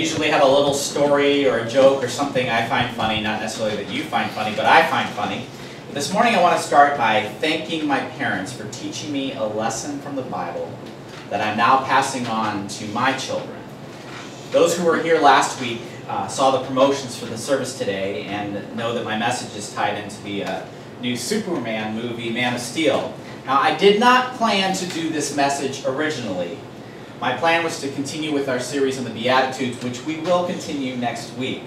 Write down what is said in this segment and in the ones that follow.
usually have a little story or a joke or something I find funny, not necessarily that you find funny, but I find funny. But this morning I want to start by thanking my parents for teaching me a lesson from the Bible that I'm now passing on to my children. Those who were here last week saw the promotions for the service today and know that my message is tied into the new Superman movie, Man of Steel. Now, I did not plan to do this message originally. My plan was to continue with our series on the Beatitudes, which we will continue next week.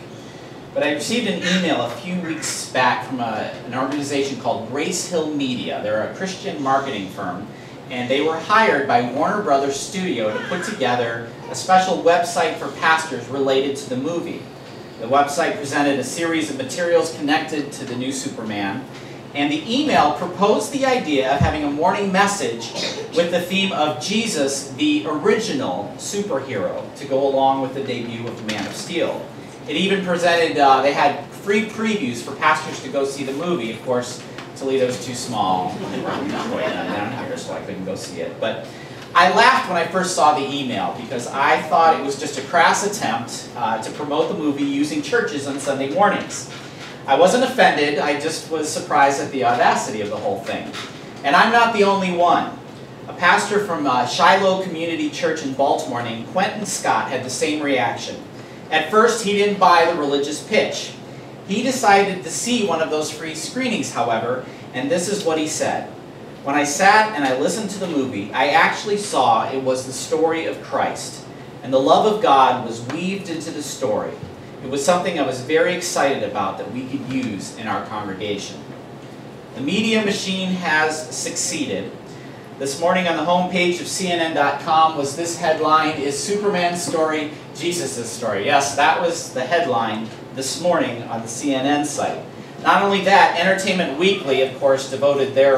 But I received an email a few weeks back from an organization called Grace Hill Media. They're a Christian marketing firm, and they were hired by Warner Brothers Studio to put together a special website for pastors related to the movie. The website presented a series of materials connected to the new Superman, and the email proposed the idea of having a morning message with the theme of Jesus, the original superhero, to go along with the debut of Man of Steel. It even presented, they had free previews for pastors to go see the movie. Of course, Toledo's too small. They weren't down here, so I couldn't go see it. But I laughed when I first saw the email because I thought it was just a crass attempt to promote the movie using churches on Sunday mornings. I wasn't offended, I just was surprised at the audacity of the whole thing. And I'm not the only one. A pastor from Shiloh Community Church in Baltimore named Quentin Scott had the same reaction. At first, he didn't buy the religious pitch. He decided to see one of those free screenings, however, and this is what he said. When I sat and I listened to the movie, I actually saw it was the story of Christ, and the love of God was weaved into the story. It was something I was very excited about that we could use in our congregation. The media machine has succeeded. This morning on the homepage of CNN.com was this headline, "Is Superman's story Jesus' story?" Yes, that was the headline this morning on the CNN site. Not only that, Entertainment Weekly, of course, devoted their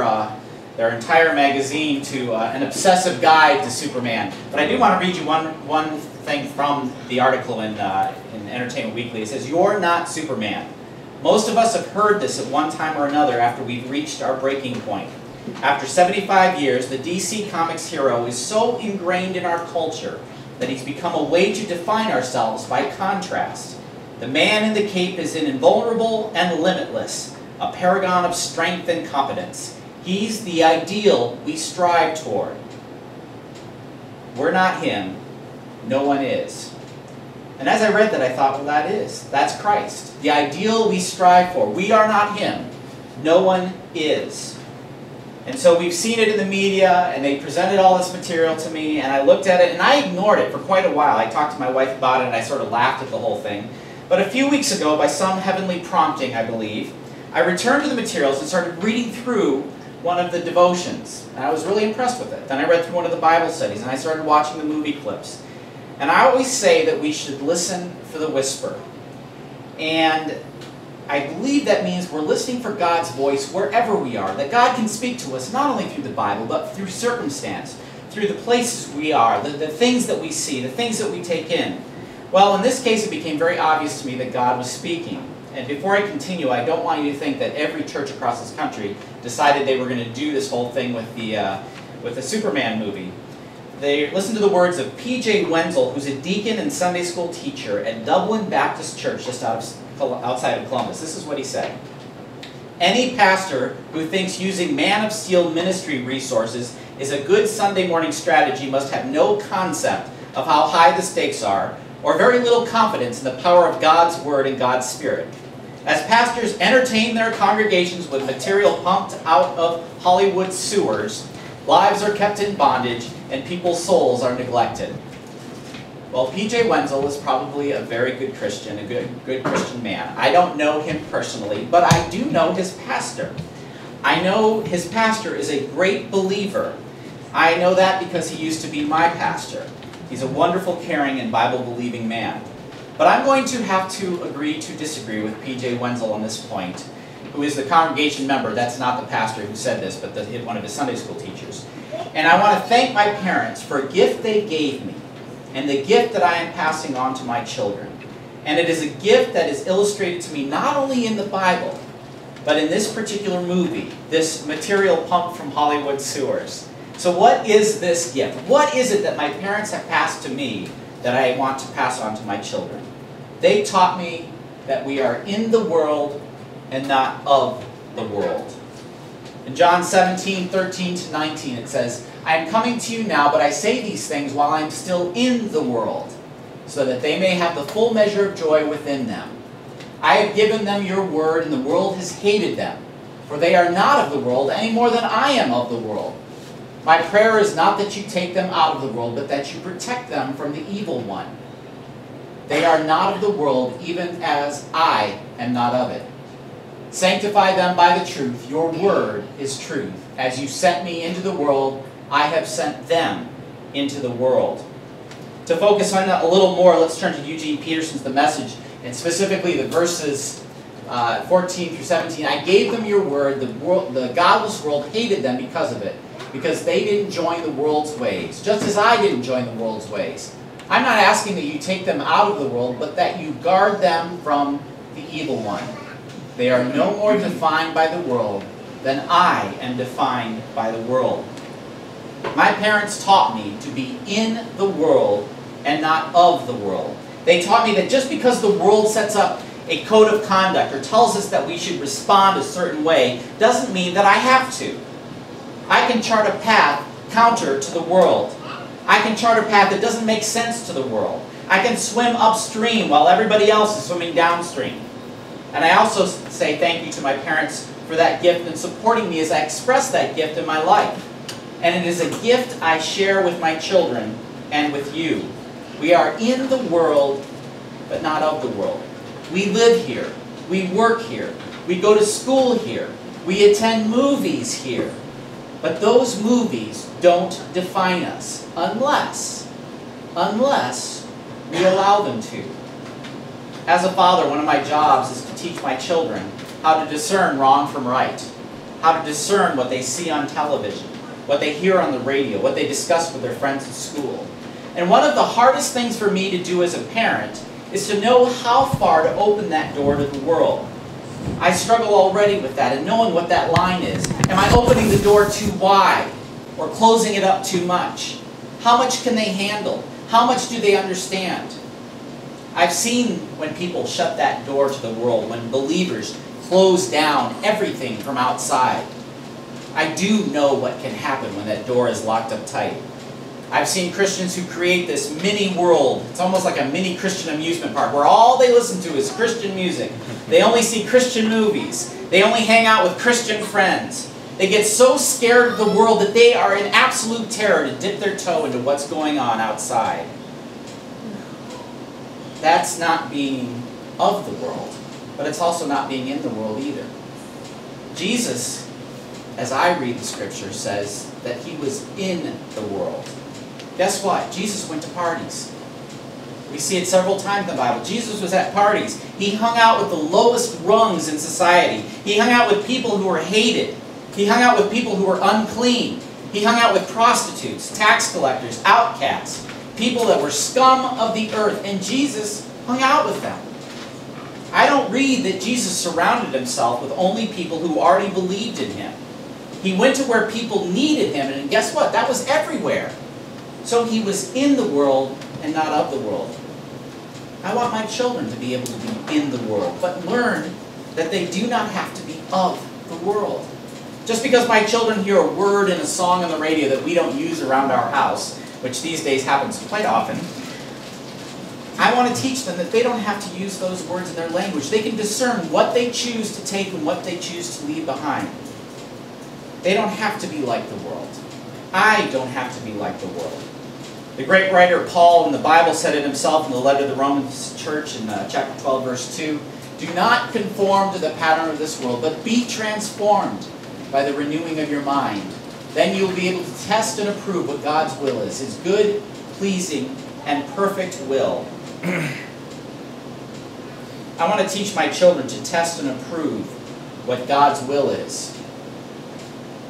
entire magazine to an obsessive guide to Superman. But I do want to read you one thing from the article in Entertainment Weekly. It says, "You're not Superman. Most of us have heard this at one time or another after we've reached our breaking point. After 75 years, the DC Comics hero is so ingrained in our culture that he's become a way to define ourselves by contrast. The man in the cape is invulnerable and limitless, a paragon of strength and competence. He's the ideal we strive toward. We're not him. No one is." And as I read that, I thought, well, that's Christ. The ideal we strive for. We are not him. No one is. And so we've seen it in the media, and they presented all this material to me, and I looked at it, and I ignored it for quite a while. I talked to my wife about it, and I sort of laughed at the whole thing. But a few weeks ago, by some heavenly prompting, I believe, I returned to the materials and started reading through one of the devotions, and I was really impressed with it. Then I read through one of the Bible studies, and I started watching the movie clips. And I always say that we should listen for the whisper. And I believe that means we're listening for God's voice wherever we are, that God can speak to us not only through the Bible, but through circumstance, through the places we are, the things that we see, the things that we take in. Well, in this case, it became very obvious to me that God was speaking. And before I continue, I don't want you to think that every church across this country decided they were going to do this whole thing with the Superman movie. They listened to the words of P.J. Wenzel, who's a deacon and Sunday school teacher at Dublin Baptist Church just outside of Columbus. This is what he said. "Any pastor who thinks using Man of Steel ministry resources is a good Sunday morning strategy must have no concept of how high the stakes are, or very little confidence in the power of God's Word and God's Spirit. As pastors entertain their congregations with material pumped out of Hollywood sewers, lives are kept in bondage and people's souls are neglected." Well, P.J. Wenzel is probably a very good Christian, a good Christian man. I don't know him personally, but I do know his pastor. I know his pastor is a great believer. I know that because he used to be my pastor. He's a wonderful, caring, and Bible-believing man. But I'm going to have to agree to disagree with P.J. Wenzel on this point, who is the congregation member. That's not the pastor who said this, but one of his Sunday school teachers. And I want to thank my parents for a gift they gave me, and the gift that I am passing on to my children. And it is a gift that is illustrated to me not only in the Bible, but in this particular movie, this material pumped from Hollywood sewers. So what is this gift? What is it that my parents have passed to me that I want to pass on to my children. They taught me that we are in the world and not of the world. In John 17:13-19 it says, I am coming to you now, but I say these things while I am still in the world, so that they may have the full measure of joy within them. I have given them your word, and the world has hated them, for they are not of the world any more than I am of the world. My prayer is not that you take them out of the world, but that you protect them from the evil one. They are not of the world, even as I am not of it. Sanctify them by the truth. Your word is truth. As you sent me into the world, I have sent them into the world. To focus on that a little more, let's turn to Eugene Peterson's The Message, and specifically the verses 14 through 17. I gave them your word. The godless world hated them because of it, because they didn't join the world's ways, just as I didn't join the world's ways. I'm not asking that you take them out of the world, but that you guard them from the evil one. They are no more defined by the world than I am defined by the world. My parents taught me to be in the world and not of the world. They taught me that just because the world sets up a code of conduct or tells us that we should respond a certain way doesn't mean that I have to. I can chart a path counter to the world. I can chart a path that doesn't make sense to the world. I can swim upstream while everybody else is swimming downstream. And I also say thank you to my parents for that gift and supporting me as I express that gift in my life. And it is a gift I share with my children and with you. We are in the world, but not of the world. We live here. We work here. We go to school here. We attend movies here. But those movies don't define us unless we allow them to. As a father, one of my jobs is to teach my children how to discern wrong from right, how to discern what they see on television, what they hear on the radio, what they discuss with their friends at school. And one of the hardest things for me to do as a parent is to know how far to open that door to the world. I struggle already with that and knowing what that line is. Am I opening the door too wide or closing it up too much? How much can they handle? How much do they understand? I've seen when people shut that door to the world, when believers close down everything from outside. I do know what can happen when that door is locked up tight. I've seen Christians who create this mini world. It's almost like a mini Christian amusement park where all they listen to is Christian music. They only see Christian movies. They only hang out with Christian friends. They get so scared of the world that they are in absolute terror to dip their toe into what's going on outside. That's not being of the world, but it's also not being in the world either. Jesus, as I read the scripture, says that he was in the world. Guess what? Jesus went to parties. We see it several times in the Bible. Jesus was at parties. He hung out with the lowest rungs in society. He hung out with people who were hated. He hung out with people who were unclean. He hung out with prostitutes, tax collectors, outcasts, people that were scum of the earth, and Jesus hung out with them. I don't read that Jesus surrounded himself with only people who already believed in him. He went to where people needed him, and guess what? That was everywhere. So he was in the world and not of the world. I want my children to be able to be in the world, but learn that they do not have to be of the world. Just because my children hear a word in a song on the radio that we don't use around our house, which these days happens quite often, I want to teach them that they don't have to use those words in their language. They can discern what they choose to take and what they choose to leave behind. They don't have to be like the world. I don't have to be like the world. The great writer Paul in the Bible said it himself in the letter to the Romans church in chapter 12, verse 2, "Do not conform to the pattern of this world, but be transformed by the renewing of your mind. Then you will be able to test and approve what God's will is, his good, pleasing, and perfect will." I want to teach my children to test and approve what God's will is.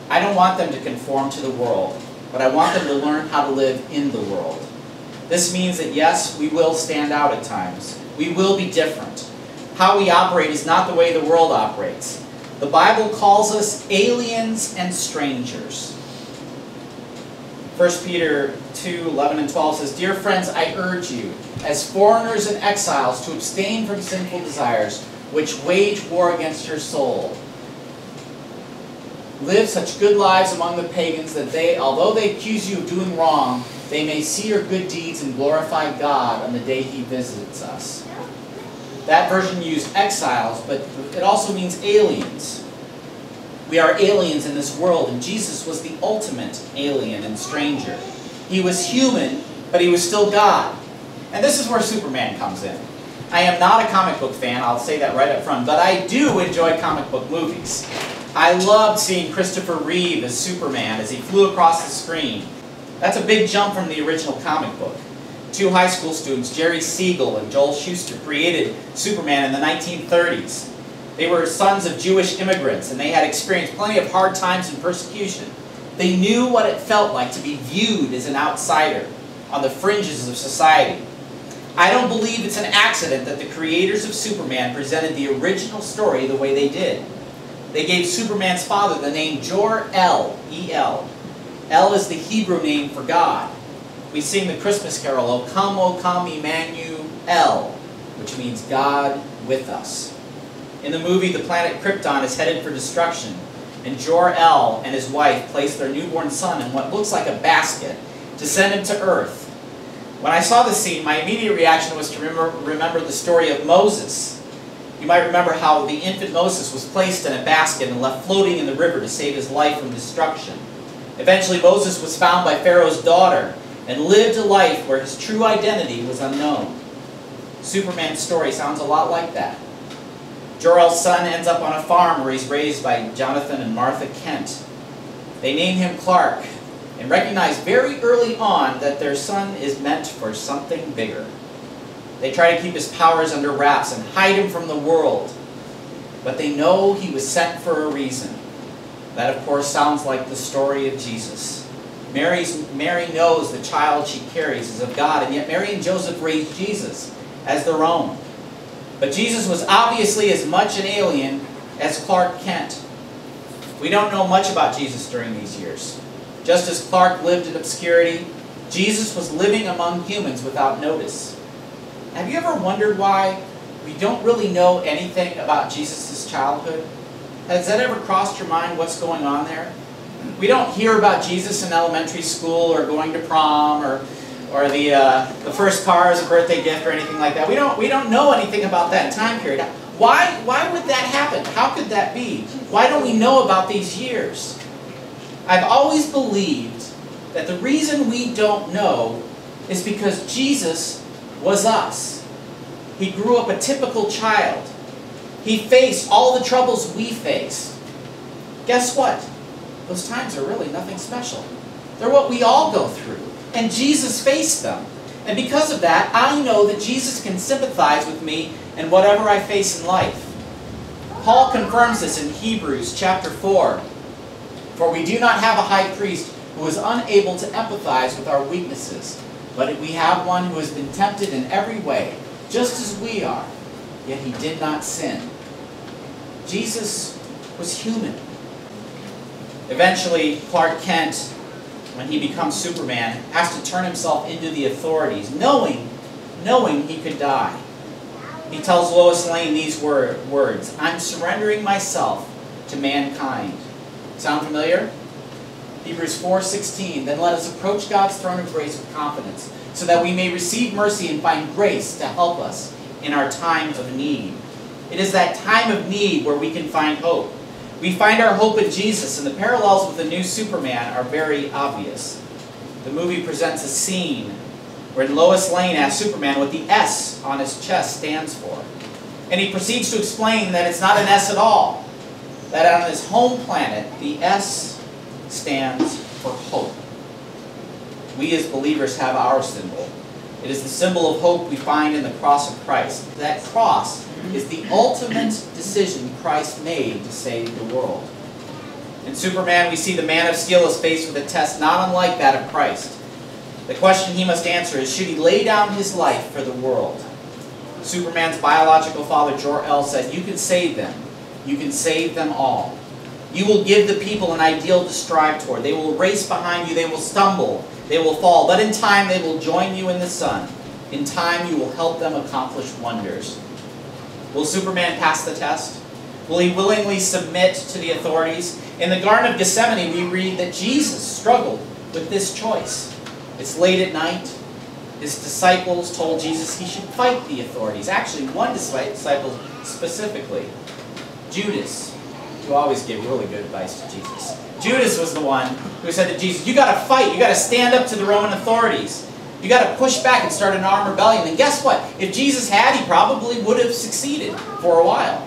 I don't want them to conform to the world, but I want them to learn how to live in the world. This means that yes, we will stand out at times. We will be different. How we operate is not the way the world operates. The Bible calls us aliens and strangers. 1 Peter 2:11 and 12 says, "Dear friends, I urge you, as foreigners and exiles, to abstain from sinful desires, which wage war against your soul. Live such good lives among the pagans that they, although they accuse you of doing wrong, they may see your good deeds and glorify God on the day He visits us." That version used exiles, but it also means aliens. We are aliens in this world, and Jesus was the ultimate alien and stranger. He was human, but He was still God. And this is where Superman comes in. I am not a comic book fan, I'll say that right up front, but I do enjoy comic book movies. I loved seeing Christopher Reeve as Superman as he flew across the screen. That's a big jump from the original comic book. Two high school students, Jerry Siegel and Joel Shuster, created Superman in the 1930s. They were sons of Jewish immigrants, and they had experienced plenty of hard times and persecution. They knew what it felt like to be viewed as an outsider on the fringes of society. I don't believe it's an accident that the creators of Superman presented the original story the way they did. They gave Superman's father the name Jor-El, E-L. El is the Hebrew name for God. We sing the Christmas carol, O come, Emmanuel, which means God with us. In the movie, the planet Krypton is headed for destruction, and Jor-El and his wife place their newborn son in what looks like a basket to send him to Earth. When I saw this scene, my immediate reaction was to remember the story of Moses. You might remember how the infant Moses was placed in a basket and left floating in the river to save his life from destruction. Eventually, Moses was found by Pharaoh's daughter and lived a life where his true identity was unknown. Superman's story sounds a lot like that. Jor-El's son ends up on a farm where he's raised by Jonathan and Martha Kent. They name him Clark and recognize very early on that their son is meant for something bigger. They try to keep his powers under wraps and hide him from the world, but they know he was sent for a reason. That, of course, sounds like the story of Jesus. Mary knows the child she carries is of God, and yet Mary and Joseph raised Jesus as their own. But Jesus was obviously as much an alien as Clark Kent. We don't know much about Jesus during these years. Just as Clark lived in obscurity, Jesus was living among humans without notice. Have you ever wondered why we don't really know anything about Jesus' childhood? Has that ever crossed your mind, what's going on there? We don't hear about Jesus in elementary school or going to prom or the first car as a birthday gift or anything like that. We don't know anything about that time period. Why would that happen? How could that be? Why don't we know about these years? I've always believed that the reason we don't know is because Jesus was us. He grew up a typical child. He faced all the troubles we face. Guess what? Those times are really nothing special. They're what we all go through. And Jesus faced them. And because of that, I know that Jesus can sympathize with me in whatever I face in life. Paul confirms this in Hebrews chapter 4. For we do not have a high priest who is unable to empathize with our weaknesses, but we have one who has been tempted in every way, just as we are, yet he did not sin. Jesus was human. Eventually, Clark Kent, when he becomes Superman, has to turn himself into the authorities, knowing he could die. He tells Lois Lane these words, "I'm surrendering myself to mankind." Sound familiar? Hebrews 4:16, "Then let us approach God's throne of grace with confidence, so that we may receive mercy and find grace to help us in our time of need." It is that time of need where we can find hope. We find our hope in Jesus, and the parallels with the new Superman are very obvious. The movie presents a scene where Lois Lane asks Superman what the S on his chest stands for. And he proceeds to explain that it's not an S at all. That on his home planet, the S stands for hope. We as believers have our symbol. It is the symbol of hope we find in the cross of Christ. That cross is the ultimate decision Christ made to save the world. In Superman, we see the Man of Steel is faced with a test not unlike that of Christ. The question he must answer is, should he lay down his life for the world? Superman's biological father, Jor-El, said, "You can save them. You can save them all." You will give the people an ideal to strive toward. They will race behind you. They will stumble. They will fall. But in time, they will join you in the sun. In time, you will help them accomplish wonders. Will Superman pass the test? Will he willingly submit to the authorities? In the Garden of Gethsemane, we read that Jesus struggled with this choice. It's late at night. His disciples told Jesus he should fight the authorities. Actually, one disciple specifically, Judas, who always gave really good advice to Jesus. Judas was the one who said to Jesus, you got to fight. You got to stand up to the Roman authorities. You got to push back and start an armed rebellion. And guess what? If Jesus had, he probably would have succeeded for a while.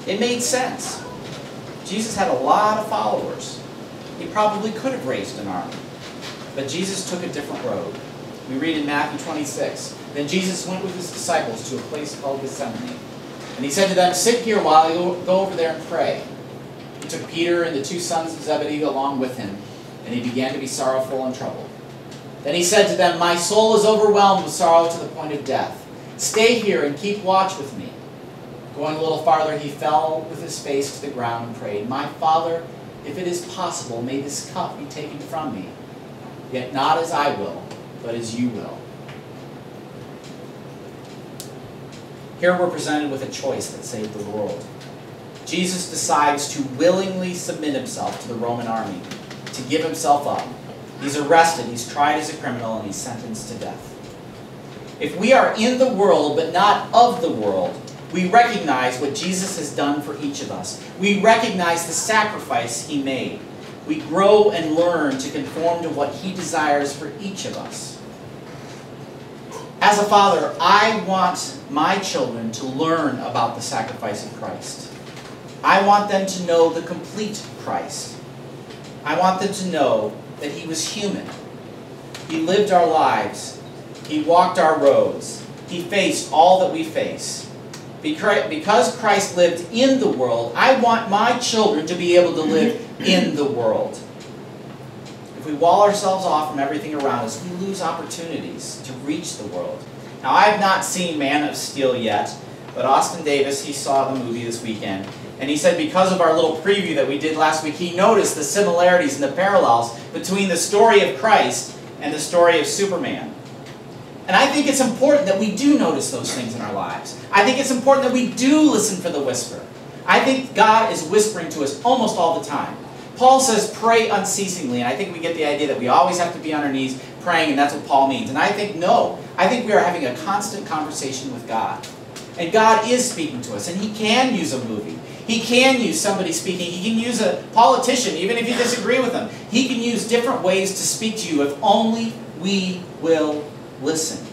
It made sense. Jesus had a lot of followers. He probably could have raised an army. But Jesus took a different road. We read in Matthew 26, then Jesus went with his disciples to a place called Gethsemane. And he said to them, sit here while I go over there and pray. He took Peter and the two sons of Zebedee along with him, and he began to be sorrowful and troubled. Then he said to them, my soul is overwhelmed with sorrow to the point of death. Stay here and keep watch with me. Going a little farther, he fell with his face to the ground and prayed, my Father, if it is possible, may this cup be taken from me. Yet not as I will, but as you will. Here we're presented with a choice that saved the world. Jesus decides to willingly submit himself to the Roman army, to give himself up. He's arrested, he's tried as a criminal, and he's sentenced to death. If we are in the world but not of the world, we recognize what Jesus has done for each of us. We recognize the sacrifice he made. We grow and learn to conform to what he desires for each of us. As a father, I want my children to learn about the sacrifice of Christ. I want them to know the complete Christ. I want them to know that he was human. He lived our lives. He walked our roads. He faced all that we face. Because Christ lived in the world, I want my children to be able to live in the world. If we wall ourselves off from everything around us, we lose opportunities to reach the world. Now, I have not seen Man of Steel yet, but Austin Davis, he saw the movie this weekend, and he said because of our little preview that we did last week, he noticed the similarities and the parallels between the story of Christ and the story of Superman. And I think it's important that we do notice those things in our lives. I think it's important that we do listen for the whisper. I think God is whispering to us almost all the time. Paul says, pray unceasingly, and I think we get the idea that we always have to be on our knees praying, and that's what Paul means. And I think, no. I think we are having a constant conversation with God. And God is speaking to us, and he can use a movie. He can use somebody speaking. He can use a politician, even if you disagree with them. He can use different ways to speak to you if only we will listen.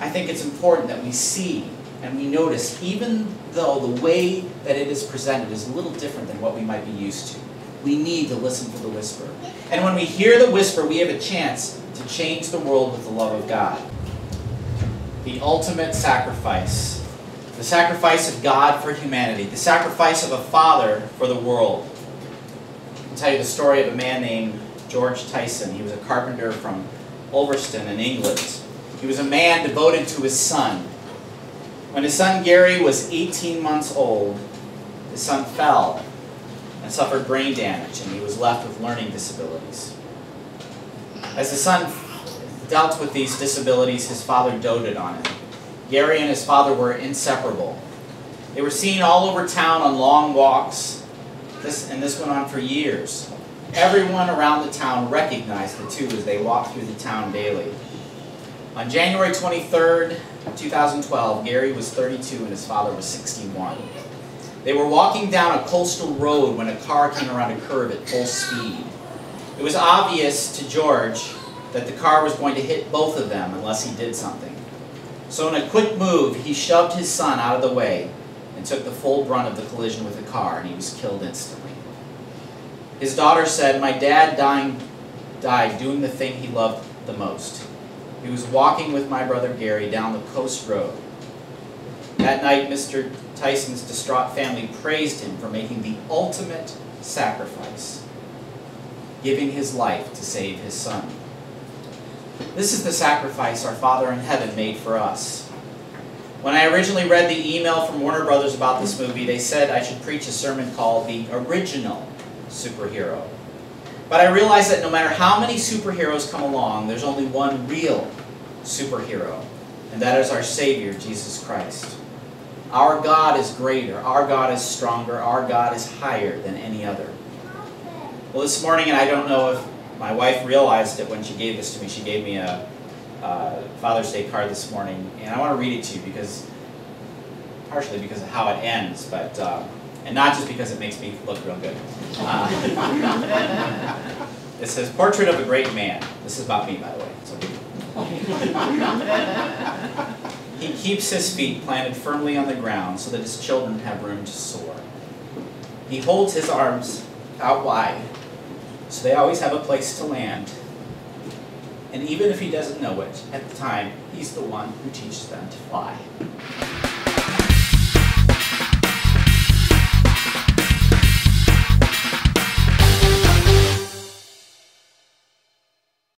I think it's important that we see and we notice, even though the way that it is presented is a little different than what we might be used to. We need to listen for the whisper. And when we hear the whisper, we have a chance to change the world with the love of God. The ultimate sacrifice. The sacrifice of God for humanity. The sacrifice of a father for the world. I'll tell you the story of a man named George Tyson. He was a carpenter from Ulverston in England. He was a man devoted to his son. When his son Gary was 18 months old, his son fell and suffered brain damage, and he was left with learning disabilities. As the son dealt with these disabilities, his father doted on him. Gary and his father were inseparable. They were seen all over town on long walks, and this went on for years. Everyone around the town recognized the two as they walked through the town daily. On January 23rd, 2012, Gary was 32 and his father was 61. They were walking down a coastal road when a car came around a curve at full speed. It was obvious to George that the car was going to hit both of them unless he did something. So in a quick move, he shoved his son out of the way and took the full brunt of the collision with the car, and he was killed instantly. His daughter said, "My dad died doing the thing he loved the most. He was walking with my brother Gary down the coast road. That night, Mr. Tyson's distraught family praised him for making the ultimate sacrifice, giving his life to save his son." This is the sacrifice our Father in heaven made for us. When I originally read the email from Warner Brothers about this movie, they said I should preach a sermon called The Original Superhero. But I realized that no matter how many superheroes come along, there's only one real superhero, and that is our Savior, Jesus Christ. Our God is greater, our God is stronger, our God is higher than any other. Well, this morning, and I don't know if my wife realized it when she gave this to me, she gave me a Father's Day card this morning, and I want to read it to you partially because of how it ends, but and not just because it makes me look real good. It says, "Portrait of a Great Man." This is about me, by the way. So he keeps his feet planted firmly on the ground so that his children have room to soar. He holds his arms out wide so they always have a place to land. And even if he doesn't know it at the time, he's the one who teaches them to fly.